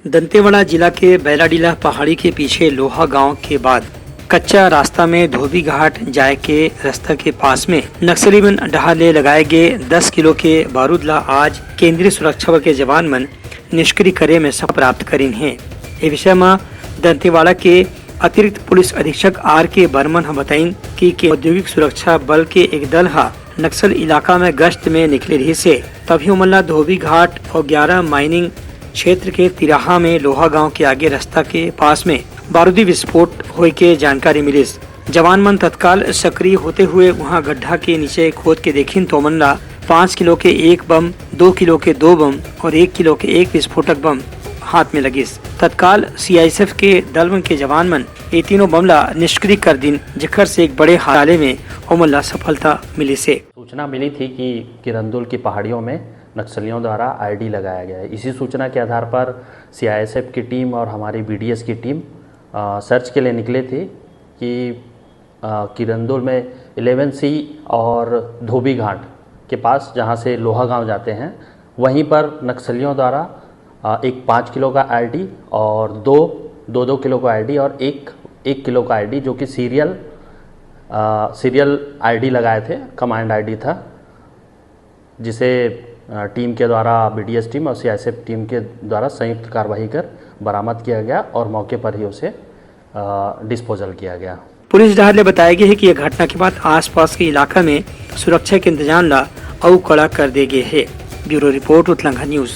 दंतेवाड़ा जिला के बैलाडीला पहाड़ी के पीछे लोहा गांव के बाद कच्चा रास्ता में धोबी घाट जाए के रास्ता के पास में नक्सली मन ढहाले लगाए गए 10 किलो के बारूद ला आज केंद्रीय सुरक्षा बल के जवान मन निष्क्रिय करे में सफल प्राप्त करीन है। ये विषय में दंतेवाड़ा के अतिरिक्त पुलिस अधीक्षक आर के बर्मन हा बताइन कि औद्योगिक सुरक्षा बल के एक दल हा नक्सल इलाका में गश्त में निकले रही से तभी उमल्ला धोबी घाट और 11 माइनिंग क्षेत्र के तिराहा में लोहा गांव के आगे रास्ता के पास में बारूदी विस्फोट होने के जानकारी मिली। जवान मन तत्काल सक्रिय होते हुए वहां गड्ढा के नीचे खोद के देखिन तो मनला 5 किलो के 1 बम, 2 किलो के 2 बम और 1 किलो के 1 विस्फोटक बम हाथ में लगिस। तत्काल सीआईएसएफ के दल के जवान मन ये तीनों बमला निष्क्रिय कर दिन, जिकर से एक बड़े हाले में उमल्ला सफलता मिली से। सूचना मिली थी कि किरंदुल की पहाड़ियों में नक्सलियों द्वारा आईडी लगाया गया है। इसी सूचना के आधार पर सीआईएसएफ की टीम और हमारी बीडीएस की टीम सर्च के लिए निकले थे कि किरंदुल में 11C और धोबी घाट के पास जहां से लोहा गांव जाते हैं वहीं पर नक्सलियों द्वारा एक 5 किलो का आईडी और 2 किलो का आईडी और 1 किलो का आईडी जो कि सीरियल आईडी लगाए थे, कमांड आईडी था, जिसे टीम के द्वारा बीडीएस टीम और सीआईएसएफ टीम के द्वारा संयुक्त कार्रवाई कर बरामद किया गया और मौके पर ही उसे डिस्पोजल किया गया। पुलिस डहार ने बताया गया है कि यह घटना के बाद आसपास के इलाका में सुरक्षा के इंतजाम ला और कड़ा कर दिए गए है। Bureau report Uttarakhand news.